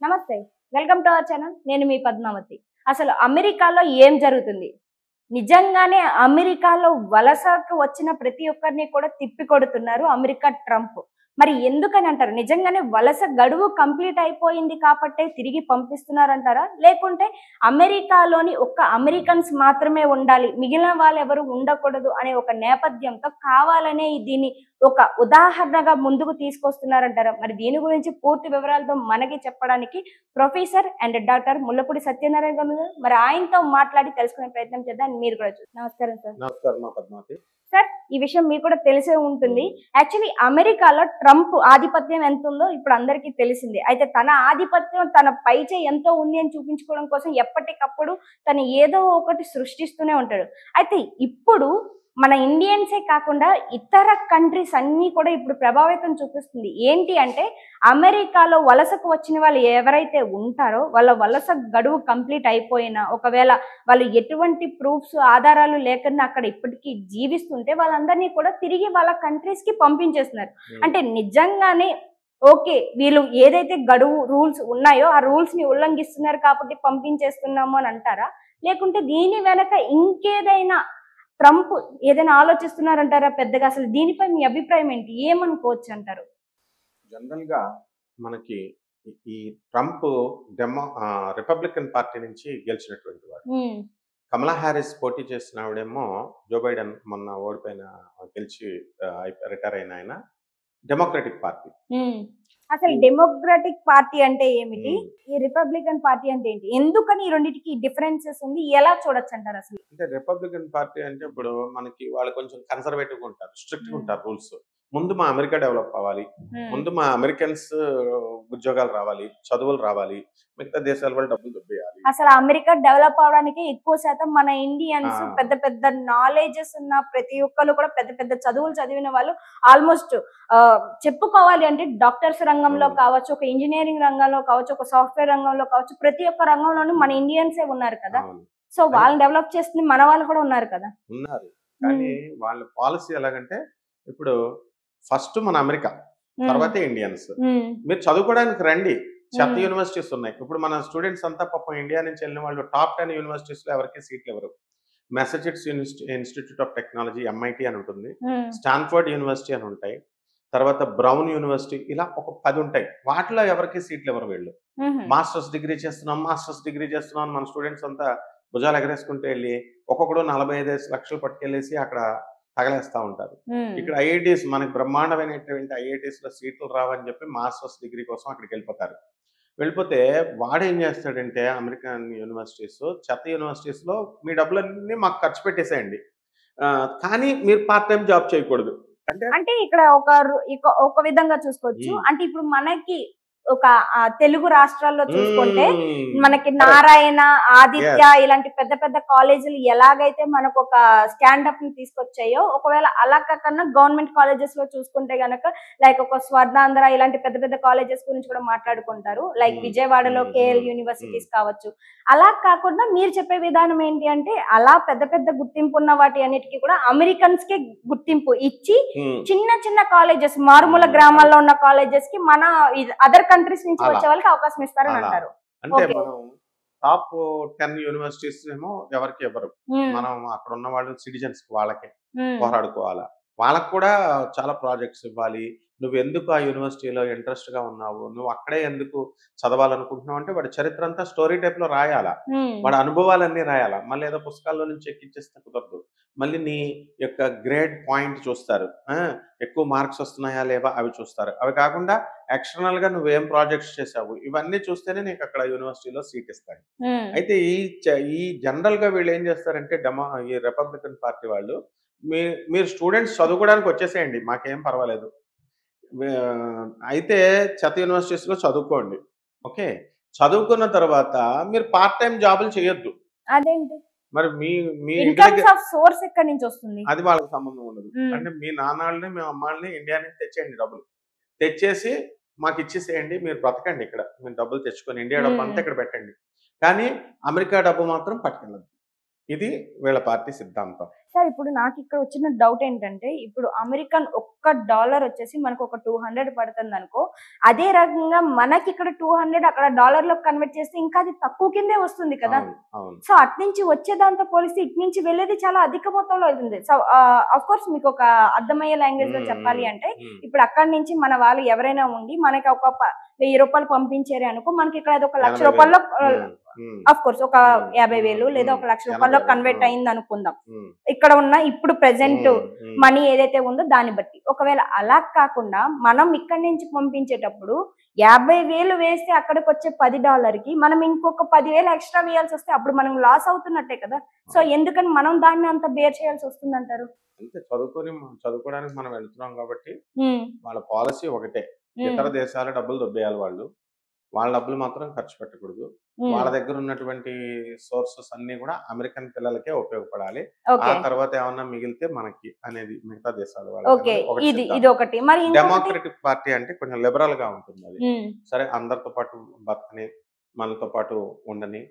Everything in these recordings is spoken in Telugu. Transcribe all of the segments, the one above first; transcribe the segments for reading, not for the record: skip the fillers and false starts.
నమస్తే. Welcome to our channel. నేను మీ పద్మావతి. అసలు అమెరికాలో ఏం జరుగుతుంది? నిజంగానే అమెరికాలో వలసకు వచ్చిన ప్రతి ఒక్కరిని కూడా తిప్పికొడుతున్నారు అమెరికా ట్రంప్. మరి ఎందుకని అంటారు? నిజంగానే వలస గడువు కంప్లీట్ అయిపోయింది కాబట్టే తిరిగి పంపిస్తున్నారంటారా? లేకుంటే అమెరికాలోని ఒక్క అమెరికన్స్ మాత్రమే ఉండాలి, మిగిలిన వాళ్ళెవరు ఉండకూడదు అనే ఒక నేపథ్యంతో కావాలనే దీన్ని ఒక ఉదాహరణగా ముందుకు తీసుకొస్తున్నారంటారా? మరి దీని గురించి పూర్తి వివరాలతో మనకి చెప్పడానికి professor and doctor Mullapudi Satyanarayana గారు ఉన్నారు. మరి ఆయనతో మాట్లాడి తెలుసుకునే ప్రయత్నం చేద్దాం. మీరు కూడా నమస్కారం సార్. నమస్కారం పద్మావతి. సార్, ఈ విషయం మీకు కూడా తెలిసే ఉంటుంది. యాక్చువల్లీ అమెరికాలో ట్రంప్ ఆధిపత్యం ఎంత ఉందో ఇప్పుడు అందరికీ తెలిసిందే. అయితే తన ఆధిపత్యం తన పైచే ఎంతో ఉంది అని చూపించుకోవడం కోసం ఎప్పటికప్పుడు తను ఏదో ఒకటి సృష్టిస్తూనే ఉంటాడు. అయితే ఇప్పుడు మన ఇండియన్సే కాకుండా ఇతర కంట్రీస్ అన్నీ కూడా ఇప్పుడు ప్రభావితం చూపిస్తుంది. ఏంటి అంటే అమెరికాలో వలసకు వచ్చిన వాళ్ళు ఎవరైతే ఉంటారో వాళ్ళ వలస గడువు కంప్లీట్ అయిపోయినా, ఒకవేళ వాళ్ళు ఎటువంటి ప్రూఫ్స్ ఆధారాలు లేకుండా అక్కడ ఇప్పటికీ జీవిస్తుంటే వాళ్ళందరినీ కూడా తిరిగి వాళ్ళ కంట్రీస్ కి పంపించేస్తున్నారు. అంటే నిజంగానే ఓకే, వీళ్ళు ఏదైతే గడువు రూల్స్ ఉన్నాయో ఆ రూల్స్ ని ఉల్లంఘిస్తున్నారు కాబట్టి పంపించేస్తున్నాము అని అంటారా? లేకుంటే దీని వెనక ఇంకేదైనా ట్రంప్ ఏదైనా ఆలోచిస్తున్నారంటారా పెద్దగా? అసలు దీనిపై మీ అభిప్రాయం ఏంటి? ఏమనుకోవచ్చు అంటారు? జనరల్ గా మనకి ఈ ట్రంప్ రిపబ్లికన్ పార్టీ నుంచి గెలిచినటువంటి వాడు. కమలా హ్యారిస్ పోటీ చేసిన ఆవిడేమో జో బైడెన్ మొన్న ఓడిపోయిన గెలిచి రిటైర్ అయిన ఆయన డెమోక్రటిక్ పార్టీ. అసలు డెమోక్రటిక్ పార్టీ అంటే ఏమిటి, ఈ రిపబ్లికన్ పార్టీ అంటే ఏంటి, ఎందుకని ఈ రెండింటికి డిఫరెన్సెస్ ఉంది, ఎలా చూడొచ్చు అంటారు? అసలు అంటే రిపబ్లికన్ పార్టీ అంటే ఇప్పుడు మనకి వాళ్ళు కొంచెం కన్సర్వేటివ్ గా ఉంటారు, స్ట్రిక్ట్ గా ఉంటారు రూల్స్. ముందు మా అమెరికా డెవలప్ అవ్వాలి, ముందు మా అమెరికన్స్ ఉద్యోగాలు రావాలి, చదువులు రావాలి, మిగతా దేశాల వాళ్ళు డబ్బులు దొబ్బేయాలి. అసలు అమెరికా డెవలప్ అవడానికి ఎక్కువ శాతం మన ఇండియన్స్ పెద్ద పెద్ద నాలెడ్జెస్ ఉన్న ప్రతి ఒక్కరు కూడా పెద్ద పెద్ద చదువులు చదివిన వాళ్ళు ఆల్మోస్ట్ చెప్పుకోవాలి అంటే డాక్టర్స్ రంగంలో కావచ్చు, ఒక ఇంజనీరింగ్ రంగంలో కావచ్చు, ఒక సాఫ్ట్వేర్ రంగంలో కావచ్చు, ప్రతి ఒక్క రంగంలోనూ మన ఇండియన్సే ఉన్నారు కదా. సో వాళ్ళని డెవలప్ చేస్తుంది మన వాళ్ళు కూడా ఉన్నారు కదా. ఉన్నారు, కానీ వాళ్ళ పాలసీ ఎలాగంటే ఇప్పుడు ఫస్ట్ మన అమెరికా, తర్వాత ఇండియన్స్. మీరు చదువుకోవడానికి రండి, చెత్త యూనివర్సిటీస్ ఉన్నాయి. ఇప్పుడు మన స్టూడెంట్స్ అంతా పాపం ఇండియా నుంచి వెళ్ళిన వాళ్ళు టాప్ 10 యూనివర్సిటీస్ లో ఎవరికి సీట్లు ఎవరు. Massachusetts institute of technology MIT అని ఉంటుంది, స్టాన్ఫర్డ్ యూనివర్సిటీ అని ఉంటాయి, తర్వాత బ్రౌన్ యూనివర్సిటీ, ఇలా ఒక 10 ఉంటాయి. వాటిలో ఎవరికి సీట్లు ఎవరు. వీళ్ళు మాస్టర్స్ డిగ్రీ చేస్తున్నాం మన స్టూడెంట్స్ అంతా భుజాలు ఎగరేసుకుంటూ వెళ్ళి ఒక్కొక్కడు 45 లక్షలు పట్టుకెళ్ళేసి అక్కడ తగలేస్తా ఉంటారు. ఇక్కడ IITs, మనకి బ్రహ్మాండమైనటువంటి IITs లో సీట్లు రావని చెప్పి మాస్టర్స్ డిగ్రీ కోసం అక్కడికి వెళ్ళిపోతే వాడేం చేస్తాడంటే అమెరికన్ యూనివర్సిటీస్, చెత్త యూనివర్సిటీస్ లో మీ డబ్బులన్నీ మాకు ఖర్చు పెట్టేసేయండి, కానీ మీరు పార్ట్ టైం జాబ్ చేయకూడదు. అంటే ఇక్కడ ఒక విధంగా చూసుకోవచ్చు. అంటే ఇప్పుడు మనకి ఒక తెలుగు రాష్ట్రాల్లో చూసుకుంటే మనకి నారాయణ, ఆదిత్య ఇలాంటి పెద్ద పెద్ద కాలేజీలు ఎలాగైతే మనకు ఒక స్టాండప్ ని తీసుకొచ్చాయో, ఒకవేళ అలా కాకుండా గవర్నమెంట్ కాలేజెస్ లో చూసుకుంటే గనక లైక్ ఒక స్వర్ణాంధ్ర ఇలాంటి పెద్ద పెద్ద కాలేజెస్ గురించి కూడా మాట్లాడుకుంటారు. లైక్ విజయవాడలో KL యూనివర్సిటీస్ కావచ్చు. అలా కాకుండా మీరు చెప్పే విధానం ఏంటి అంటే అలా పెద్ద పెద్ద గుర్తింపు ఉన్న వాటి అన్నిటికీ కూడా అమెరికన్స్ కి గుర్తింపు ఇచ్చి చిన్న చిన్న కాలేజెస్, మారుమూల గ్రామాల్లో ఉన్న కాలేజెస్ కి మన అదర్ కంట్రీస్ నుంచి వచ్చే వాళ్ళకి అవకాశం ఇస్తారని అంటారు. అంటే మనం టాప్ 10 యూనివర్సిటీస్ ఏమో ఎవరికి ఎవరు, మనం అక్కడ ఉన్న వాళ్ళు సిటిజన్స్ వాళ్ళకే పోరాడుకోవాలా, వాళ్ళకు కూడా చాలా ప్రాజెక్ట్స్ ఇవ్వాలి. నువ్వు ఎందుకు ఆ యూనివర్సిటీలో ఇంట్రెస్ట్ గా ఉన్నావు, నువ్వు అక్కడే ఎందుకు చదవాలనుకుంటున్నావు అంటే వాడి చరిత్ర అంతా స్టోరీ టైప్ లో రాయాలా, వాడి అనుభవాలన్నీ రాయాలా. మళ్ళీ ఏదో పుస్తకాల్లో నుంచి ఎక్కించేస్తే కుదరదు. మళ్ళీ నీ యొక్క గ్రేడ్ పాయింట్ చూస్తారు, ఎక్కువ మార్క్స్ వస్తున్నాయా లేవా అవి చూస్తారు. అవి కాకుండా ఎక్స్టర్నల్ గా నువ్వేం ప్రాజెక్ట్స్ చేసావు ఇవన్నీ చూస్తేనే నీకు అక్కడ యూనివర్సిటీలో సీట్ ఇస్తాడు. అయితే ఈ జనరల్ గా వీళ్ళు ఏం చేస్తారంటే ఈ రిపబ్లికన్ పార్టీ వాళ్ళు, మీరు స్టూడెంట్స్ చదువుకోవడానికి వచ్చేసేయండి, మాకేం పర్వాలేదు, అయితే చెత్త యూనివర్సిటీస్ లో చదువుకోండి, ఓకే, చదువుకున్న తర్వాత మీరు పార్ట్ టైం జాబులు చేయొద్దు. అదేంటి మరి మీ సోర్స్ ఎక్కడి నుంచి వస్తుంది? అది వాళ్ళకి సంబంధం ఉండదు. అంటే మీ నాన్నల్ని మీ అమ్మాళ్ళని ఇండియా నుంచి తెచ్చేయండి, డబ్బులు తెచ్చేసి మాకు ఇచ్చేసేయండి, మీరు బ్రతకండి ఇక్కడ, మీరు డబ్బులు తెచ్చుకొని ఇండియా డబ్బు అంతా ఇక్కడ పెట్టండి, కానీ అమెరికా డబ్బు మాత్రం పట్టుకెళ్ళదు. ఇది వీళ్ళ పార్టీ సిద్ధాంతం. సార్ ఇప్పుడు నాకు ఇక్కడ వచ్చిన డౌట్ ఏంటంటే, ఇప్పుడు అమెరికన్ ఒక్క డాలర్ వచ్చేసి మనకు ఒక 200 పడుతుంది అనుకో, అదే రకంగా మనకి ఇక్కడ 200 అక్కడ డాలర్లో కన్వర్ట్ చేస్తే ఇంకా అది తక్కువ కిందే వస్తుంది కదా. సో అట్నుంచి వచ్చే దాంతో పోలిస్తే ఇటు నుంచి వెళ్ళేది చాలా అధిక మొత్తంలో అవుతుంది. సో ఆఫ్ కోర్స్ మీకు ఒక అర్థమయ్యే లాంగ్వేజ్ లో చెప్పాలి అంటే, ఇప్పుడు అక్కడి నుంచి మన వాళ్ళు ఎవరైనా ఉండి మనకి ఒక 1000 రూపాయలు పంపించారు అనుకో, మనకి ఇక్కడ అది 1,00,000 రూపాయల్లో ఆఫ్ కోర్స్ ఒక 50,000 లేదా 1,00,000 రూపాయల్లో కన్వర్ట్ అయింది అనుకుందాం. ఇక్కడ ఉన్న ఇప్పుడు ప్రెసెంట్ మనీ ఏదైతే ఉందో దాన్ని బట్టి. ఒకవేళ అలా కాకుండా మనం ఇక్కడి నుంచి పంపించేటప్పుడు 50,000 వేస్తే అక్కడికి వచ్చే $10కి మనం ఇంకొక 10,000 ఎక్స్ట్రా వేయాల్సి వస్తే అప్పుడు మనం లాస్ అవుతున్నట్టే కదా. సో ఎందుకని మనం దాన్ని అంత బేర్ చేయాల్సి వస్తుంది అంటారు? అంటే చదువుకోవడానికి మనం వెళ్తున్నాం కాబట్టి వాళ్ళ పాలసీ ఒకటే. ఇతర దేశాల డబ్బులు దొబ్బేయాలి వాళ్ళు. వాళ్ళ డబ్బులు మాత్రం ఖర్చు పెట్టకూడదు. వాళ్ళ దగ్గర ఉన్నటువంటి సోర్సెస్ అన్ని కూడా అమెరికన్ పిల్లలకే ఉపయోగపడాలి. ఆ తర్వాత ఏమన్నా మిగిలితే మనకి అనేది మిగతా దేశాల వాళ్ళకి. డెమోక్రటిక్ పార్టీ అంటే కొంచెం లిబరల్ గా ఉంటుంది. అది సరే, అందరితో పాటు బతకని, మనతో పాటు ఉండని,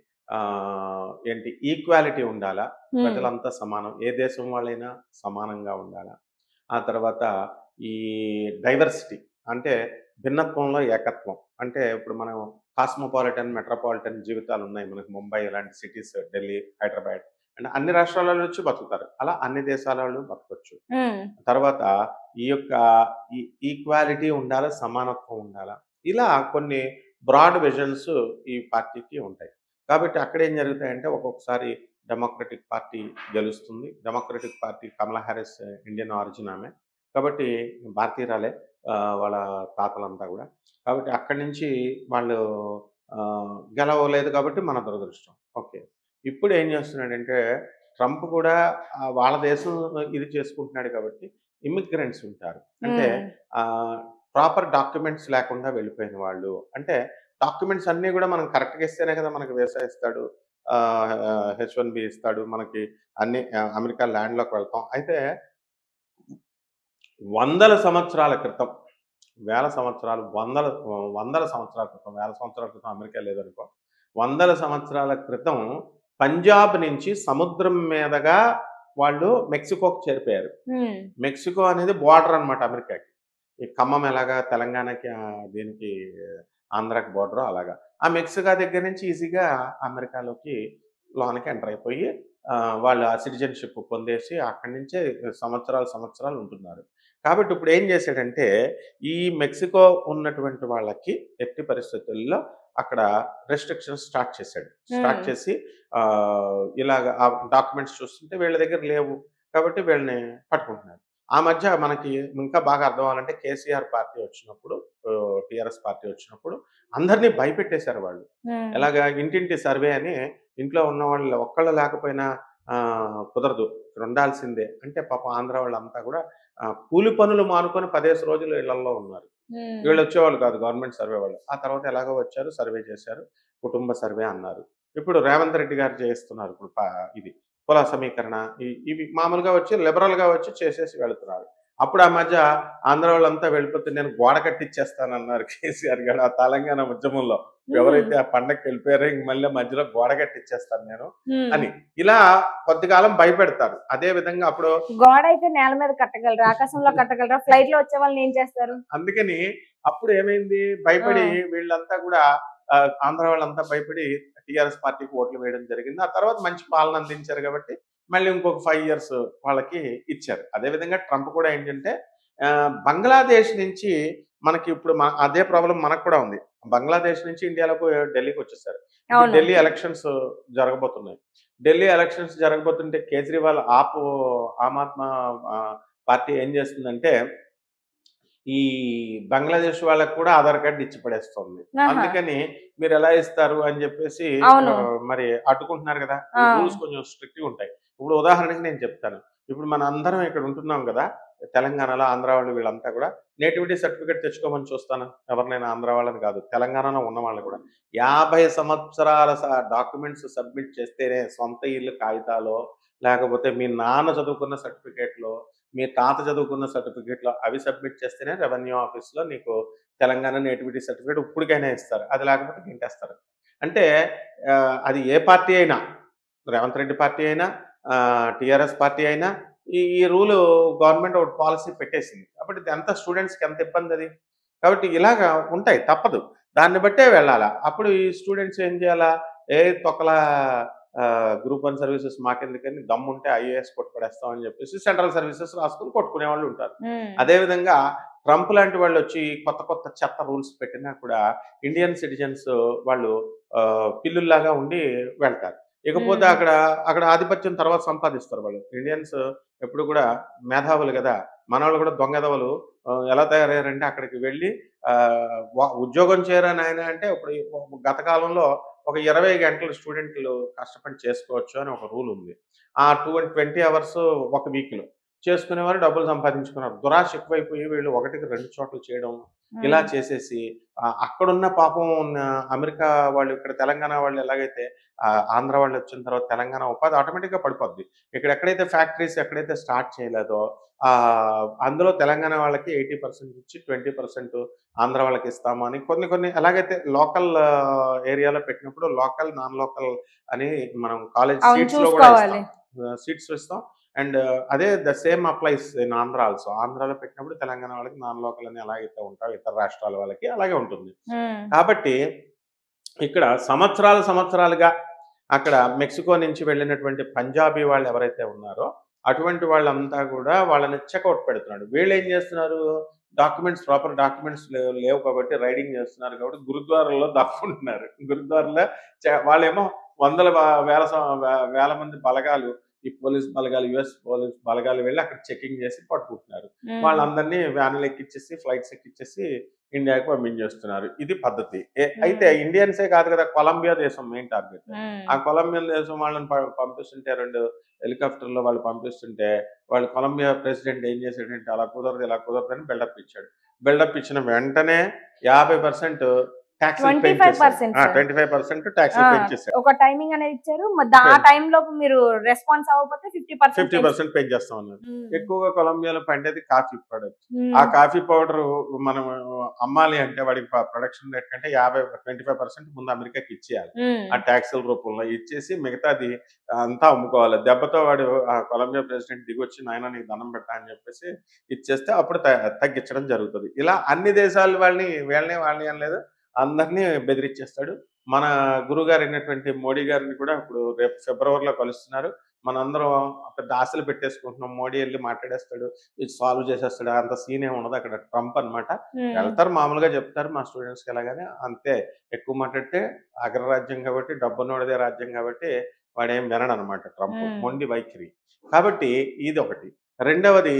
ఏంటి ఈక్వాలిటీ ఉండాలా, ప్రజలంతా సమానం, ఏ దేశం వాళ్ళైనా సమానంగా ఉండాలా. ఆ తర్వాత ఈ డైవర్సిటీ అంటే భిన్నత్వంలో ఏకత్వం. అంటే ఇప్పుడు మనం కాస్మోపాలిటన్, మెట్రోపాలిటన్ జీవితాలు ఉన్నాయి మనకు. ముంబై ఇలాంటి సిటీస్, ఢిల్లీ, హైదరాబాద్ అంటే అన్ని రాష్ట్రాల నుంచి బతుకుతారు. అలా అన్ని దేశాల వాళ్ళు బతకొచ్చు. తర్వాత ఈ యొక్క ఈక్వాలిటీ ఉండాలా, సమానత్వం ఉండాలా, ఇలా కొన్ని బ్రాడ్ విజన్స్ ఈ పార్టీకి ఉంటాయి. కాబట్టి అక్కడ ఏం జరుగుతాయంటే ఒక్కొక్కసారి డెమోక్రటిక్ పార్టీ గెలుస్తుంది. డెమోక్రటిక్ పార్టీ కమలా హ్యారిస్ ఇండియన్ ఆరిజిన్ ఆమె, కాబట్టి భారతీయురాలే వాళ్ళ తాతలంతా కూడా. కాబట్టి అక్కడి నుంచి వాళ్ళు గెలవలేదు కాబట్టి మన దురదృష్టం. ఓకే, ఇప్పుడు ఏం చేస్తున్నాడంటే ట్రంప్ కూడా వాళ్ళ దేశం ఇది చేసుకుంటున్నాడు కాబట్టి ఇమిగ్రెంట్స్ ఉంటారు. అంటే ప్రాపర్ డాక్యుమెంట్స్ లేకుండా వెళ్ళిపోయిన వాళ్ళు. అంటే డాక్యుమెంట్స్ అన్నీ కూడా మనం కరెక్ట్గా ఇస్తేనే కదా మనకి వీసా ఇస్తాడు, H1B ఇస్తాడు, మనకి అన్ని అమెరికా ల్యాండ్లోకి వెళ్తాం. అయితే వందల సంవత్సరాల క్రితం, వేల సంవత్సరాలు, వందల సంవత్సరాల క్రితం, వేల సంవత్సరాల క్రితం అమెరికా లేదనుకో, వందల సంవత్సరాల క్రితం పంజాబ్ నుంచి సముద్రం మీదగా వాళ్ళు మెక్సికోకి చేరిపోయారు. మెక్సికో అనేది బోర్డర్ అనమాట అమెరికాకి. ఈ ఖమ్మం ఎలాగా తెలంగాణకి దీనికి ఆంధ్రాకి బోర్డర్, అలాగా ఆ మెక్సికో దగ్గర నుంచి ఈజీగా అమెరికాలోకి లోనికి ఎంటర్ అయిపోయి వాళ్ళు ఆ సిటిజన్షిప్ పొందేసి అక్కడి నుంచే సంవత్సరాలు ఉంటున్నారు. కాబట్టి ఇప్పుడు ఏం చేశాడంటే ఈ మెక్సికో ఉన్నటువంటి వాళ్ళకి ఎట్టి పరిస్థితుల్లో అక్కడ రెస్ట్రిక్షన్స్ స్టార్ట్ చేశాడు. స్టార్ట్ చేసి ఇలాగ ఆ డాక్యుమెంట్స్ చూస్తుంటే వీళ్ళ దగ్గర లేవు కాబట్టి వీళ్ళని పట్టుకుంటున్నారు. ఆ మధ్య మనకి ఇంకా బాగా అర్థం అవ్వాలంటే కేసీఆర్ పార్టీ వచ్చినప్పుడు, టీఆర్ఎస్ పార్టీ వచ్చినప్పుడు అందరినీ భయపెట్టేశారు వాళ్ళు. ఎలాగా ఇంటింటి సర్వే అని, ఇంట్లో ఉన్న వాళ్ళు ఒక్కళ్ళు లేకపోయినా కుదరదు, ఉండాల్సిందే అంటే పాపం ఆంధ్ర వాళ్ళంతా కూడా కూలి పనులు మానుకొని 10 రోజులు ఇళ్లలో ఉన్నారు. వీళ్ళు వచ్చేవాళ్ళు కాదు, గవర్నమెంట్ సర్వే వాళ్ళు. ఆ తర్వాత ఎలాగో వచ్చారు, సర్వే చేశారు, కుటుంబ సర్వే అన్నారు. ఇప్పుడు రేవంత్ రెడ్డి గారు చేస్తున్నారు. ఇప్పుడు ఇది కుల సమీకరణ, ఇవి మామూలుగా వచ్చి లిబరల్గా వచ్చి చేసేసి వెళుతున్నారు. అప్పుడు ఆ మధ్య ఆంధ్ర వాళ్ళంతా వెళ్ళిపోతే నేను గోడ కట్టించేస్తానన్నారు కేసీఆర్ గారు. ఆ తెలంగాణ ఉద్యమంలో ఎవరైతే ఆ పండగకి వెళ్ళిపోయారో ఇంక మళ్ళీ మధ్యలో గోడ కట్టించేస్తాను నేను అని ఇలా కొద్దికాలం భయపెడతారు. అదే విధంగా అప్పుడు గోడ అయితే నేల మీద కట్టగలరా, ఆకాశంలో కట్టగలరా, ఫ్లైట్ లో వచ్చే వాళ్ళని ఏం చేస్తారు? అందుకని అప్పుడు ఏమైంది, భయపడి వీళ్ళంతా కూడా ఆంధ్ర వాళ్ళంతా భయపడి టీఆర్ఎస్ పార్టీకి ఓట్లు వేయడం జరిగింది. ఆ తర్వాత మంచి పాలన అందించారు కాబట్టి మళ్ళీ ఇంకొక 5 years వాళ్ళకి ఇచ్చారు. అదేవిధంగా ట్రంప్ కూడా ఏంటంటే బంగ్లాదేశ్ నుంచి మనకి ఇప్పుడు అదే ప్రాబ్లం మనకు కూడా ఉంది. బంగ్లాదేశ్ నుంచి ఇండియాలోకి ఢిల్లీకి వచ్చేసారు. ఢిల్లీ ఎలక్షన్స్ జరగబోతున్నాయి. ఢిల్లీ ఎలక్షన్స్ జరగబోతుంటే కేజ్రీవాల్ ఆమ్ ఆద్మీ పార్టీ ఏం చేస్తుందంటే ఈ బంగ్లాదేశ్ వాళ్ళకు కూడా ఆధార్ కార్డు ఇచ్చి పడేస్తుంది. అందుకని మీరు ఎలా ఇస్తారు అని చెప్పేసి మరి అడ్డుకుంటున్నారు కదా. రూల్స్ కొంచెం స్ట్రిక్ట్గా ఉంటాయి. ఇప్పుడు ఉదాహరణకి నేను చెప్తాను. ఇప్పుడు మన అందరం ఇక్కడ ఉంటున్నాం కదా, తెలంగాణలో ఆంధ్ర వాళ్ళు వీళ్ళంతా కూడా నేటివిటీ సర్టిఫికేట్ తెచ్చుకోమని చూస్తాను. ఎవరినైనా ఆంధ్ర వాళ్ళని కాదు, తెలంగాణలో ఉన్న వాళ్ళు కూడా 50 సంవత్సరాల డాక్యుమెంట్స్ సబ్మిట్ చేస్తేనే సొంత ఇల్లు కాగితాలో, లేకపోతే మీ నాన్న చదువుకున్న సర్టిఫికేట్లో, మీ తాత చదువుకున్న సర్టిఫికేట్లో అవి సబ్మిట్ చేస్తేనే రెవెన్యూ ఆఫీస్లో నీకు తెలంగాణ నేటివిటీ సర్టిఫికేట్ ఇప్పటికైనా ఇస్తారు. అది లేకపోతే గింటేస్తారు. అంటే అది ఏ పార్టీ అయినా రేవంత్ రెడ్డి పార్టీ అయినా టిఆర్ఎస్ పార్టీ అయినా ఈ రూల్ గవర్నమెంట్ ఒక పాలసీ పెట్టేసింది. కాబట్టి ఇదంతా స్టూడెంట్స్‌కి ఎంత ఇబ్బంది అది. కాబట్టి ఇలాగా ఉంటాయి తప్పదు. దాన్ని బట్టే వెళ్ళాలా. అప్పుడు ఈ స్టూడెంట్స్ ఏం చేయాలా? తొక్కలా గ్రూప్ 1 సర్వీసెస్ మాకెందుకని దమ్ముంటే ఐఏఎస్ కొట్టుపడేస్తాం అని చెప్పేసి సెంట్రల్ సర్వీసెస్ రాసుకొని కొట్టుకునే వాళ్ళు ఉంటారు. అదేవిధంగా ట్రంప్ లాంటి వాళ్ళు వచ్చి కొత్త కొత్త చెత్త రూల్స్ పెట్టినా కూడా ఇండియన్ సిటిజన్స్ వాళ్ళు పిల్లుల్లాగా ఉండి వెళ్తారు. ఇకపోతే అక్కడ అక్కడ ఆధిపత్యం తర్వాత సంపాదిస్తారు వాళ్ళు. ఇండియన్స్ ఎప్పుడు కూడా మేధావులు కదా. మనవాళ్ళు కూడా దొంగెదవలు ఎలా తయారయ్యారంటే అక్కడికి వెళ్ళి ఉద్యోగం చేయరా నాయన అంటే ఇప్పుడు గత కాలంలో ఒక 20 గంటలు స్టూడెంట్లు కష్టపడి చేసుకోవచ్చు అని ఒక రూల్ ఉంది. ఆ 20 అవర్స్ ఒక వీక్‌లో చేసుకునేవారు డబ్బులు సంపాదించుకున్నారు. దురాశ ఎక్కువైపోయి వీళ్ళు ఒకటికి 2 చోట్ల చేయడం ఇలా చేసేసి అక్కడున్న పాపం అమెరికా వాళ్ళు ఇక్కడ తెలంగాణ వాళ్ళు ఎలాగైతే ఆంధ్ర వాళ్ళు వచ్చిన తర్వాత తెలంగాణ ఉపాధి ఆటోమేటిక్‌గా పడిపోద్ది. ఇక్కడ ఎక్కడైతే ఫ్యాక్టరీస్ ఎక్కడైతే స్టార్ట్ చేయలేదో అందులో తెలంగాణ వాళ్ళకి 80% ఇచ్చి 20% ఆంధ్ర వాళ్ళకి ఇస్తాము అని కొన్ని కొన్ని ఎలాగైతే లోకల్ ఏరియాలో పెట్టినప్పుడు లోకల్, నాన్ లోకల్ అని మనం కాలేజ్ సీట్స్‌లో కూడా ఇస్తాం. సీట్స్ ఇస్తాం. అండ్ అదే the same applies in Andhra also. ఆంధ్రాలో పెట్టినప్పుడు తెలంగాణ వాళ్ళకి నాన్ లోకల్ అని ఎలాగైతే ఉంటాయో ఇతర రాష్ట్రాల వాళ్ళకి అలాగే ఉంటుంది. కాబట్టి ఇక్కడ సంవత్సరాలుగా అక్కడ మెక్సికో నుంచి వెళ్ళినటువంటి పంజాబీ వాళ్ళు ఎవరైతే ఉన్నారో అటువంటి వాళ్ళంతా కూడా వాళ్ళని చెక్అవుట్ పెడుతున్నాడు. వీళ్ళు ఏం చేస్తున్నారు? ప్రాపర్ డాక్యుమెంట్స్ లేవు కాబట్టి రైడింగ్ చేస్తున్నారు కాబట్టి గురుద్వారాల్లో దాక్కుంటున్నారు. గురుద్వారాలో వాళ్ళేమో వేల మంది బలగాలు, ఈ పోలీస్ బలగాలు, యుఎస్ పోలీస్ బలగాలు వెళ్ళి అక్కడ చెకింగ్ చేసి పట్టుకుంటున్నారు. వాళ్ళందరినీ వ్యాన్లు ఎక్కిచ్చేసి ఫ్లైట్స్ ఎక్కిచ్చేసి ఇండియాకి పంపించేస్తున్నారు. ఇది పద్ధతి. అయితే ఇండియన్సే కాదు కదా, కొలంబియా దేశం మెయిన్ టార్గెట్. ఆ కొలంబియన్ దేశం వాళ్ళని పంపిస్తుంటే 2 హెలికాప్టర్లో వాళ్ళు పంపిస్తుంటే వాళ్ళు కొలంబియా ప్రెసిడెంట్ ఏం చేశాడంటే అలా కుదరదు ఇలా కుదరదు అని బిల్డప్ ఇచ్చాడు. బిల్డప్ ఇచ్చిన వెంటనే 50% ట్యాక్సులు 25% ట్యాక్సులు పెంచేశారు. ఒక టైమింగ్ అనేది ఇచ్చారు. ఆ టైం లోపు మీరు రెస్పాన్స్ అవ్వకపోతే 50% పెంచేస్తాం అన్నారు. ఎక్కువగా కొలంబియాలో పండేది కాఫీ ప్రొడక్ట్. ఆ కాఫీ పౌడర్ మనం అమ్మాలి అంటే వాడికి ప్రొడక్షన్ రేట్ కంటే 25% ముందు అమెరికాకి ఇచ్చేయాలి. ఆ ట్యాక్సుల రూపంలో ఇచ్చేసి మిగతాది అంతా అమ్ముకోవాలి. దెబ్బతో వాడు ఆ కొలంబియా ప్రెసిడెంట్ దిగొచ్చి నాయన నీకు దండం పెట్టా అని చెప్పేసి ఇచ్చేస్తే అప్పుడు తగ్గించడం జరుగుతుంది. ఇలా అన్ని దేశాల వాళ్ళని అని లేదు, అందరినీ బెదిరించేస్తాడు. మన గురుగారు అయినటువంటి మోడీ గారిని కూడా ఇప్పుడు రేపు ఫిబ్రవరిలో కలుస్తున్నారు. మనందరం పెద్ద ఆశలు పెట్టేసుకుంటున్నాం. మోడీ వెళ్ళి మాట్లాడేస్తాడు, ఇది సాల్వ్ చేసేస్తాడు. అంత సీన్ ఏమి ఉండదు. అక్కడ ట్రంప్ అనమాట వెళ్తారు, మామూలుగా చెప్తారు మా స్టూడెంట్స్కి ఎలాగానే అంతే. ఎక్కువ మాట్లాడితే అగ్రరాజ్యం కాబట్టి డబ్బున్నోడిదే రాజ్యం కాబట్టి వాడేం వినడు అనమాట ట్రంప్. మొండి వైఖరి. కాబట్టి ఇది ఒకటి. రెండవది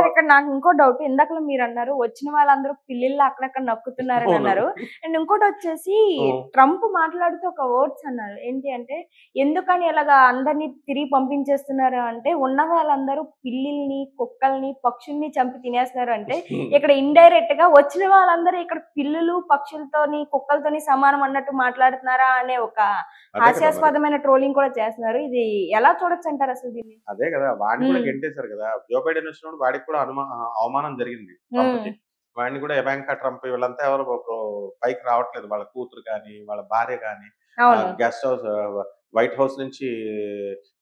ఇక్కడ నాకు ఇంకో డౌట్. ఇందాక మీరు అన్నారు వచ్చిన వాళ్ళందరూ పిల్లిళ్ళు అక్కడక్కడ నక్కుతున్నారని అన్నారు. అండ్ ఇంకోటి వచ్చేసి ట్రంప్ మాట్లాడుతూ ఒక వర్డ్స్ అన్నారు. ఏంటి అంటే ఎందుకని ఇలాగా అందరినీ తిరిగి పంపించేస్తున్నారు అంటే ఉన్న వాళ్ళందరూ పిల్లిల్ని, కుక్కల్ని, పక్షుల్ని చంపి తినేస్తున్నారు అంటే ఇక్కడ ఇండైరెక్ట్ గా వచ్చిన వాళ్ళందరూ ఇక్కడ పిల్లులు, పక్షులతోని, కుక్కలతోని సమానం అన్నట్టు మాట్లాడుతున్నారా అనే ఒక హాస్యాస్పదమైన ట్రోలింగ్ కూడా చేస్తున్నారు. ఇది ఎలా చూడొచ్చు అంటారు అసలు దీన్ని? అదే కదా, వాడిని కూడా గెంటేశారు కదా. జో బైడెన్ వచ్చినప్పుడు వాడికి కూడా అవమానం జరిగింది. వాడిని కూడా ఎవాంకా ట్రంప్ వీళ్ళంతా ఎవరు పైకి రావట్లేదు. వాళ్ళ కూతురు కానీ వాళ్ళ భార్య కానీ గెస్ట్ హౌస్ వైట్ హౌస్ నుంచి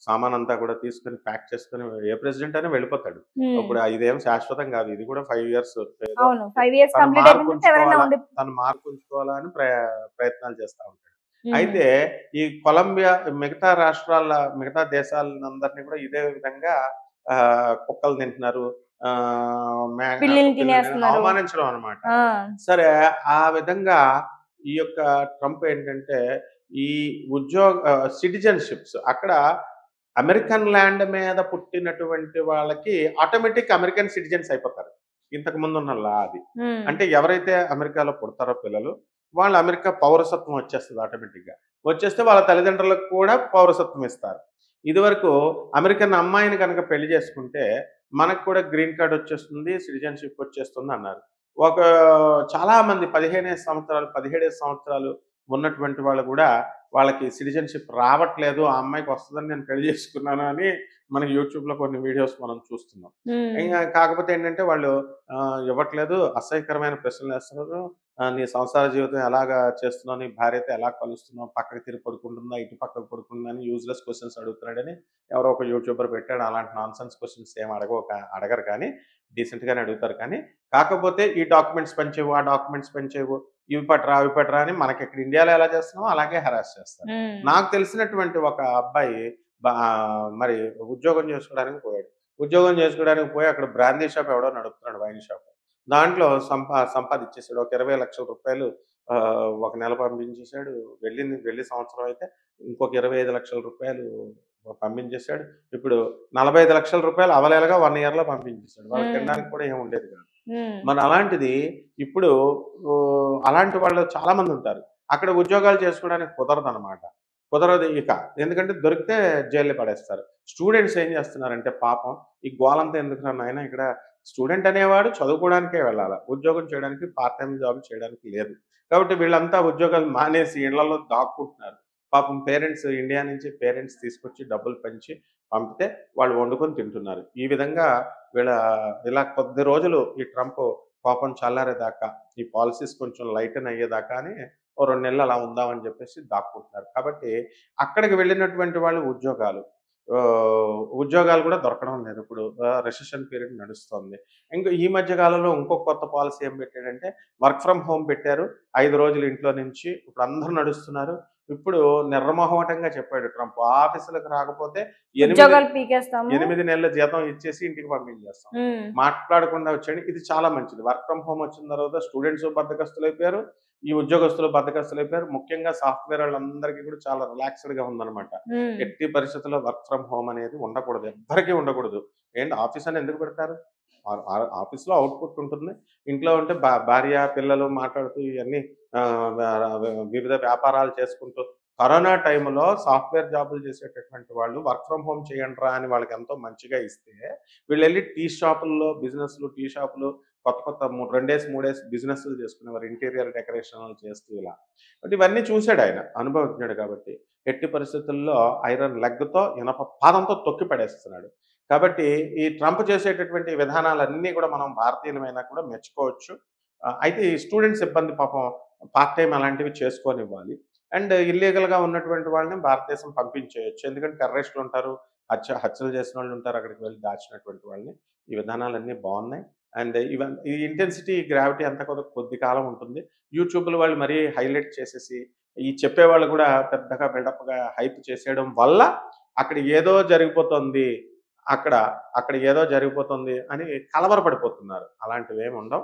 సామాన్ అంతా కూడా తీసుకుని ప్యాక్ చేసుకుని ఏ ప్రెసిడెంట్ అయినా వెళ్ళిపోతాడు. ఇప్పుడు ఇదేం శాశ్వతం కాదు. ఇది కూడా 5 years తను మార్పు ఉంచుకోవాలా అని ప్రయత్నాలు చేస్తా ఉంటాడు. అయితే ఈ కొలంబియా మిగతా మిగతా దేశాలందరినీ కూడా ఇదే విధంగా కుక్కలు తింటున్నారు, అవమానించడం అనమాట. సరే, ఆ విధంగా ఈ యొక్క ట్రంప్ ఏంటంటే ఈ సిటిజన్షిప్స్ అక్కడ అమెరికన్ ల్యాండ్ మీద పుట్టినటువంటి వాళ్ళకి ఆటోమేటిక్ అమెరికన్ సిటిజన్స్ అయిపోతారు. ఇంతకు ముందు ఉన్న లా అది. అంటే ఎవరైతే అమెరికాలో పుడతారో పిల్లలు వాళ్ళు అమెరికా పౌరసత్వం వచ్చేస్తుంది ఆటోమేటిక్ గా. వచ్చేస్తే వాళ్ళ తల్లిదండ్రులకు కూడా పౌరసత్వం ఇస్తారు. ఇదివరకు అమెరికన్ అమ్మాయిని కనుక పెళ్లి చేసుకుంటే మనకు కూడా గ్రీన్ కార్డ్ వచ్చేస్తుంది, సిటిజన్షిప్ వచ్చేస్తుంది అన్నారు. చాలా మంది 17 సంవత్సరాలు ఉన్నటువంటి వాళ్ళు కూడా వాళ్ళకి సిటిజన్షిప్ రావట్లేదు, ఆ అమ్మాయికి వస్తుందని నేను పెళ్లి చేసుకున్నాను అని మనకి యూట్యూబ్ లో కొన్ని వీడియోస్ మనం చూస్తున్నాం. ఇంకా కాకపోతే ఏంటంటే వాళ్ళు ఇవ్వట్లేదు, అసహ్యకరమైన ప్రశ్నలు వేస్తున్నారు. నీ సంసార జీవితం ఎలాగా చేస్తున్నావు, నీ భార్యతో ఎలా కలుస్తున్నావు, పక్కకి తిరిగి పడుకుంటుందా, ఇటు పక్కకు పడుకుంటుందా అని యూజ్లెస్ క్వశ్చన్స్ అడుగుతున్నాడని ఎవరో ఒక యూట్యూబర్ పెట్టాడు. అలాంటి నాన్‌సెన్స్ క్వశ్చన్స్ ఏమి అడగరు కానీ డీసెంట్‌గానే అడుగుతారు కానీ, కాకపోతే ఈ డాక్యుమెంట్స్ పంచేవు, ఆ డాక్యుమెంట్స్ పంచేవు, ఇవి పట్టురా, అవి పట్టురా అని మనకి ఇక్కడ ఇండియాలో ఎలా చేస్తున్నామో అలాగే హెరాస్ చేస్తారు. నాకు తెలిసినటువంటి ఒక అబ్బాయి బా మరి ఉద్యోగం చేసుకోవడానికి పోయాడు. ఉద్యోగం చేసుకోవడానికి పోయి అక్కడ బ్రాందీ షాప్ ఎవడో నడుపుతున్నాడు, వైన్ షాప్. దాంట్లో సంపాదిచ్చేసాడు. ఒక 20,00,000 ఒక నెల పంపించేసాడు. వెళ్ళి సంవత్సరం అయితే ఇంకొక 25,00,000 పంపించేసాడు. ఇప్పుడు 45,00,000 అవలేలగా 1 ఇయర్‌లో పంపించేసాడు. వాళ్ళకి తినడానికి కూడా ఏమి ఉండేది కాదు. మరి అలాంటిది ఇప్పుడు అలాంటి వాళ్ళు చాలా మంది ఉంటారు. అక్కడ ఉద్యోగాలు చేసుకోవడానికి కుదరదనమాట. కుదరదు ఇక. ఎందుకంటే దొరికితే జైల్‌లో పడేస్తారు. స్టూడెంట్స్ ఏం చేస్తున్నారంటే పాపం ఈ గోలంతా ఎందుకురా నాయనా, ఇక్కడ స్టూడెంట్ అనేవాడు చదువుకోవడానికే వెళ్ళాలా. ఉద్యోగం చేయడానికి పార్ట్ టైమ్ జాబ్ చేయడానికి లేదు. కాబట్టి వీళ్ళంతా ఉద్యోగాలు మానేసి ఇళ్లలో దాక్కుంటున్నారు. పాపం పేరెంట్స్ ఇండియా నుంచి పేరెంట్స్ తీసుకొచ్చి డబ్బులు పంచి పంపితే వాళ్ళు వండుకొని తింటున్నారు. ఈ విధంగా వీళ్ళ ఇలా కొద్ది రోజులు ఈ ట్రంప్ కోపం చల్లారేదాకా, ఈ పాలిసీస్ కొంచెం లైటెన్ అయ్యేదాకానే ఓ 2 నెలలు అలా ఉందామని చెప్పేసి దాక్కుంటున్నారు. కాబట్టి అక్కడికి వెళ్ళినటువంటి వాళ్ళు ఉద్యోగాలు కూడా దొరకడం లేదు. ఇప్పుడు రెసెషన్ పీరియడ్ నడుస్తోంది. ఇంకా ఈ మధ్య కాలంలో ఇంకో కొత్త పాలిసీ ఏం పెట్టాడంటే వర్క్ ఫ్రమ్ హోమ్ పెట్టారు. 5 రోజులు ఇంట్లో నుంచి ఇప్పుడు అందరూ నడుస్తున్నారు. ఇప్పుడు నిర్మోహమాటంగా చెప్పాడు ట్రంప్, ఆఫీసులకు రాకపోతే 8 నెలల జీతం ఇచ్చేసి ఇంటికి పంపించేస్తాం. మాట్లాడకుండా వచ్చాడు. ఇది చాలా మంచిది. వర్క్ ఫ్రమ్ హోమ్ వచ్చిన తర్వాత స్టూడెంట్స్ బద్ధకస్తులైపోయారు. ఈ ఉద్యోగస్తులు బద్ధకస్తులైపోయారు. ముఖ్యంగా సాఫ్ట్‌వేర్ వాళ్ళందరికీ కూడా చాలా రిలాక్స్‌డ్‌గా ఉందన్నమాట. ఎట్టి పరిస్థితుల్లో వర్క్ ఫ్రమ్ హోమ్ అనేది ఉండకూడదు. ఎవ్వరికీ ఉండకూడదు. ఏంటి ఆఫీస్ అని ఎందుకు పెడతారు? ఆఫీస్‌లో అవుట్‌పుట్ ఉంటుంది. ఇంట్లో ఉంటే భార్య, పిల్లలు మాట్లాడుతూ ఇయన్నీ వివిధ వ్యాపారాలు చేసుకుంటూ కరోనా టైంలో సాఫ్ట్‌వేర్ జాబులు చేసేటటువంటి వాళ్ళు వర్క్ ఫ్రమ్ హోమ్ చేయండిరా అని వాళ్ళకి ఎంతో మంచిగా ఇస్తే, వీళ్ళెళ్లి టీ షాపుల్లో టీ షాపులు కొత్త 2 బిజినెస్‌లు చేసుకునేవారు. ఇంటీరియర్ డెకరేషన్‌లు చేస్తూ ఇలా. బట్ ఇవన్నీ చూసాడాయన. అనుభవజ్ఞుడు కాబట్టి. ఎట్టి పరిస్థితుల్లో ఐరన్ లెగ్‌తో ఇనప పాదంతో తొక్కి పడేస్తున్నాడు. కాబట్టి ఈ ట్రంప్ చేసేటటువంటి విధానాలన్నీ కూడా మనం భారతీయులమైనా కూడా మెచ్చుకోవచ్చు. అయితే ఈ స్టూడెంట్స్ ఇబ్బంది పాపం పార్ట్ టైమ్ అలాంటివి చేసుకోనివ్వాలి. అండ్ ఇల్లీగల్‌గా ఉన్నటువంటి వాళ్ళని భారతదేశం పంపించేయొచ్చు. ఎందుకంటే టెర్రరిస్టులుంటారు, హత్యలు చేసిన వాళ్ళుంటారు అక్కడికి వెళ్లి దాచినటువంటి వాళ్ళని. ఈ విధానాలన్నీ బావున్నాయి. అండ్ ఈ ఇంటెన్సిటీ, గ్రావిటీ అంతా కూడా కొద్ది కాలం ఉంటుంది. యూట్యూబ్‌లో వాళ్ళు మరీ హైలైట్ చేసేసి, ఈ చెప్పేవాళ్ళు కూడా పెద్దగా బిల్డప్‌గా హైప్ చేసేయడం వల్ల అక్కడ ఏదో జరిగిపోతుంది. అక్కడ అక్కడ ఏదో జరిగిపోతుంది అని కలవరపడిపోతున్నారు. అలాంటివేమి ఉండవు.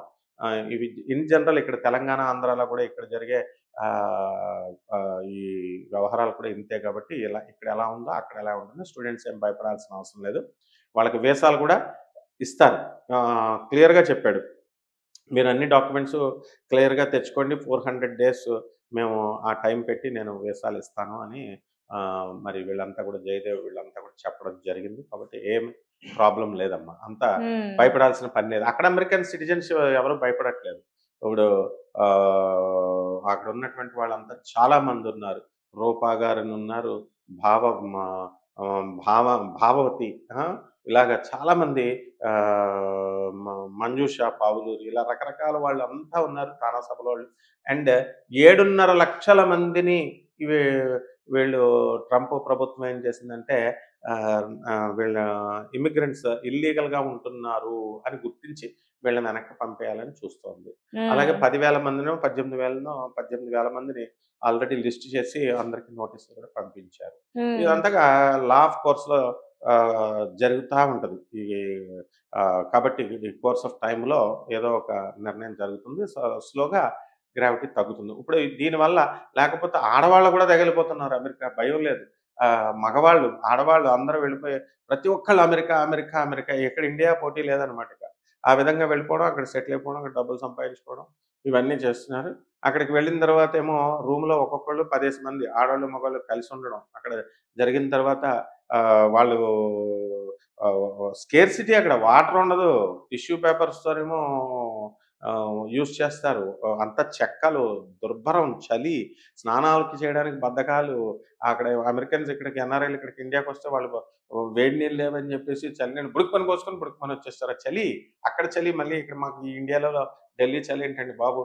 ఇవి ఇన్ జనరల్ ఇక్కడ తెలంగాణ, ఆంధ్రాలో కూడా ఇక్కడ జరిగే ఈ వ్యవహారాలు కూడా ఇంతే కాబట్టి ఇక్కడ ఎలా ఉందో అక్కడ ఎలా ఉంటుంది. స్టూడెంట్స్ ఏం భయపడాల్సిన అవసరం లేదు. వాళ్ళకి వీసాలు కూడా ఇస్తారు. క్లియర్‌గా చెప్పాడు. మీరు అన్ని డాక్యుమెంట్స్ క్లియర్‌గా తెచ్చుకోండి. 400 డేస్ మేము ఆ టైం పెట్టి నేను వీసాలు ఇస్తాను అని మరి వీళ్ళంతా కూడా జయదేవ్ వీళ్ళంతా కూడా చెప్పడం జరిగింది. కాబట్టి ఏం ప్రాబ్లమ్ లేదమ్మా. అంతా భయపడాల్సిన పని లేదు. అక్కడ అమెరికన్ సిటిజన్స్ ఎవరు భయపడట్లేదు. ఇప్పుడు అక్కడ ఉన్నటువంటి వాళ్ళంతా చాలా మంది ఉన్నారు. రూపా గారని ఉన్నారు. భావ భావ భావవతి ఇలాగ చాలా మంది మంజుష పావులూరి ఇలా రకరకాల వాళ్ళంతా ఉన్నారు తానా సభలో వాళ్ళు. అండ్ 7.5 లక్షల మందిని వీళ్ళు ట్రంప్ ప్రభుత్వం ఏం చేసిందంటే వీళ్ళ ఇమిగ్రెంట్స్ ఇల్లీగల్‌గా ఉంటున్నారు అని గుర్తించి వీళ్ళని వెనక్కి పంపేయాలని చూస్తోంది. అలాగే 10,000 మందినో 18,000 మందిని ఆల్రెడీ లిస్ట్ చేసి అందరికి నోటీసులు కూడా పంపించారు. ఇదంతగా లా ఆఫ్ కోర్స్‌లో జరుగుతా ఉంటది. కాబట్టి ఈ కోర్స్ ఆఫ్ టైమ్‌లో ఏదో ఒక నిర్ణయం జరుగుతుంది. స్లోగా గ్రావిటీ తగ్గుతుంది. ఇప్పుడు దీనివల్ల లేకపోతే ఆడవాళ్ళు కూడా తగిలిపోతున్నారు అమెరికా. భయం లేదు. మగవాళ్ళు, ఆడవాళ్ళు అందరూ వెళ్ళిపోయి ప్రతి ఒక్కళ్ళు అమెరికా, అమెరికా, అమెరికా. ఇక్కడ ఇండియా పోటీ లేదనమాట ఇక. ఆ విధంగా వెళ్ళిపోవడం, అక్కడ సెటిల్ అయిపోవడం, అక్కడ డబ్బులు సంపాదించుకోవడం ఇవన్నీ చేస్తున్నారు. అక్కడికి వెళ్ళిన తర్వాత ఏమో రూమ్‌లో ఒక్కొక్కళ్ళు 10 మంది ఆడోళ్ళు, మగవాళ్ళు కలిసి ఉండడం. అక్కడ జరిగిన తర్వాత వాళ్ళు స్కేర్సిటీ అక్కడ వాటర్ ఉండదు. టిష్యూ పేపర్స్‌తోనేమో యూజ్ చేస్తారు. అంతా చెక్కలు, దుర్భరం, చలి, స్నానాలకి చేయడానికి బద్ధకాలు. అక్కడ అమెరికన్స్ ఇక్కడికి ఎన్ఆర్ఐలు ఇక్కడికి ఇండియాకొస్తే వాళ్ళు వేడి నీళ్ళు లేవని చెప్పేసి చలి నీళ్ళు బుడుక్కుమని పోసుకొని బుడుక్కుమని వచ్చేస్తారు. చలి, అక్కడ చలి మళ్ళీ ఇక్కడ మాకు ఈ ఇండియాలో ఢిల్లీ చలి ఏంటండి బాబు!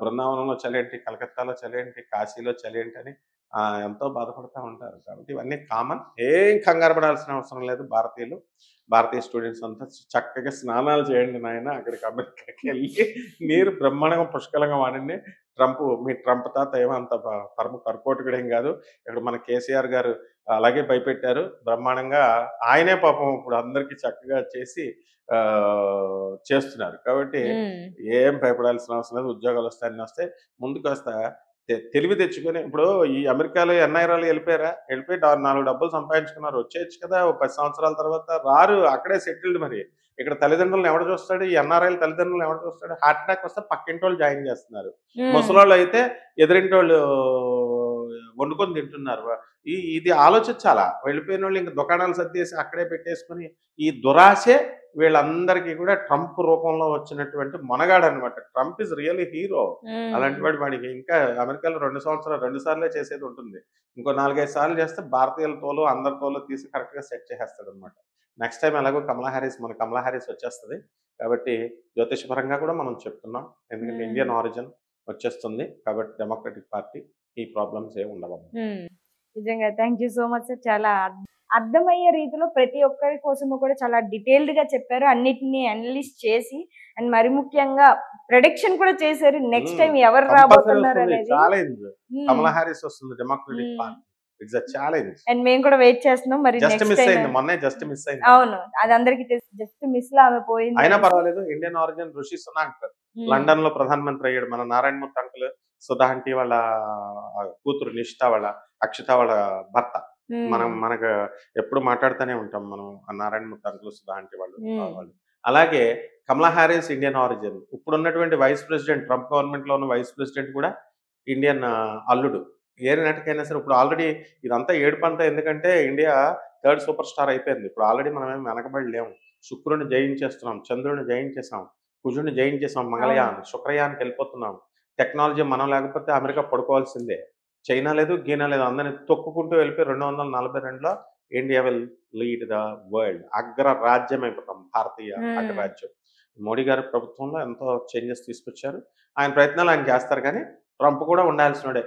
బృందావనంలో చలి ఏంటి, కలకత్తాలో చలి ఏంటి, కాశీలో చలి ఏంటి అని ఎంతో బాధపడతా ఉంటారు. కాబట్టి ఇవన్నీ కామన్. ఏం కంగారు పడాల్సిన అవసరం లేదు భారతీయులు. భారతీయ స్టూడెంట్స్ అంతా చక్కగా స్నానాలు చేయండి నాయన. అక్కడికి అమెరికాకి వెళ్ళి నీరు బ్రహ్మాండంగా పుష్కలంగా వాడండి. మీ ట్రంప్ తాత ఏమంత పరమ కర్కోటకుడేం కాదు. ఇక్కడ మన కేసీఆర్ గారు అలాగే భయపెట్టారు. బ్రహ్మాండంగా ఆయనే పాపం ఇప్పుడు అందరికీ చక్కగా చేసి చేస్తున్నారు. కాబట్టి ఏం భయపడాల్సిన అవసరం లేదు. ఉద్యోగాలు వస్తాయి, అన్నీ వస్తాయి. ముందు కాస్త తెలివి తెచ్చుకొని ఇప్పుడు ఈ అమెరికాలో ఎన్ఐరాలు వెళ్ళిపోయి 4 డబ్బులు సంపాదించుకున్నారు. వచ్చేయచ్చు కదా! ఓ 10 సంవత్సరాల తర్వాత రారు. అక్కడే సెటిల్డ్ మరి. ఇక్కడ తల్లిదండ్రులను ఎవడు చూస్తాడు? ఈ ఎన్ఆర్ఐల తల్లిదండ్రులను ఎవడు చూస్తాడు? హార్ట్ అటాక్ వస్తే పక్కింటోళ్ళు జాయిన్ చేస్తున్నారు. ముసలోళ్ళు అయితే ఎదురింటోళ్ళు వండుకొని తింటున్నారు. ఇది ఆలోచించాలా. వెళ్ళిపోయినోళ్ళు ఇంక దుకాణాలు సర్దేసి అక్కడే పెట్టేసుకొని ఈ దురాశే వీళ్ళందరికీ కూడా ట్రంప్ రూపంలో వచ్చినటువంటి మొనగాడనమాట. Trump is really hero. అలాంటి వాడికి ఇంకా అమెరికాలో 2 సార్లే చేసేది ఉంటుంది. ఇంకో 4, 5 సార్లు చేస్తే భారతీయుల తోలు అందరి తోలు తీసి కరెక్ట్‌గా సెట్ చేసేస్తాడనమాట. నెక్స్ట్ టైం ఎలాగో కమలా హారిస్ వచ్చేస్తది. కాబట్టి జ్యోతిషపరంగా కూడా మనం చెప్తున్నాం. ఎందుకంటే ఇండియన్ ఆరిజిన్ వచ్చేస్తుంది. కాబట్టి డెమోక్రటిక్ పార్టీ ఈ ప్రాబ్లమ్స్ ఏమి ఉండవమ్మా. నిజంగా thank you so much sir. చాలా అర్థమయ్యే రీతిలో ప్రతి ఒక్కరి కోసము కూడా చాలా డీటెయిల్డ్ గా చెప్పారు. అన్నిటిని అనలిస్ట్ చేసి అండ్ మరి ముఖ్యంగా ప్రొడిక్షన్ కూడా చేశారు. నెక్స్ట్ టైం ఎవరు రాబోతున్నారు అనేది. ఛాలెంజ్ కమలా హారిస్ వస్తుంది democratic party. It's a challenge. And మేము కూడా వెయిట్ చేస్తున్నాం. మరి జస్ట్ మిస్ అయింది. మొన్నే జస్ట్ మిస్ అయింది. అవును, అది అందరికీ తెలుసు. జస్ట్ మిస్ లా ఆమె పోయింది. అయినా పర్వాలేదు. ఇండియన్ ఆరిజిన్ ఋషి సునాక్ లండన్ లో ప్రధానమంత్రి అయ్యాడు. మన నారాయణ మూర్తి అంకుల్, సుధా ఆంటీ వాళ్ళ కూతురు నిష్ఠ, వాళ్ళ అక్షిత వాళ్ళ భర్త. మనకు ఎప్పుడు మాట్లాడుతూనే ఉంటాం మనం నారాయణ మూర్తి అంకుల్, సుధా ఆంటీ వాళ్ళు. అలాగే కమలా హారిస్ ఇండియన్ ఆరిజిన్. ఇప్పుడున్నటువంటి వైస్ ప్రెసిడెంట్, ట్రంప్ గవర్నమెంట్ లో ఉన్న వైస్ ప్రెసిడెంట్ కూడా ఇండియన్ అల్లుడు. ఏ నాటికైనా సరే ఇప్పుడు ఆల్రెడీ ఇదంతా ఏడుపంతా. ఎందుకంటే ఇండియా 3rd సూపర్ స్టార్ అయిపోయింది. ఇప్పుడు ఆల్రెడీ మనమేం వెనకబడి లేము. శుక్రుడిని జయించేస్తున్నాం, చంద్రుడిని జయించేసాం, కుజుడిని జయించేసాం, మంగళయాన్, శుక్రయాన్కి వెళ్ళిపోతున్నాం. టెక్నాలజీ మనం లేకపోతే అమెరికా పడుకోవాల్సిందే. చైనా లేదు, గీనా లేదు. అందరిని తొక్కుకుంటూ వెళ్ళిపోయి 242లో India will lead the world. అగ్ర రాజ్యం అయిపోతాం, భారతీయ అగ్రరాజ్యం. మోడీ గారి ప్రభుత్వంలో ఎంతో చేంజెస్ తీసుకొచ్చారు. ఆయన ప్రయత్నాలు ఆయన చేస్తారు. కానీ ట్రంప్ కూడా ఉండాల్సినోడే.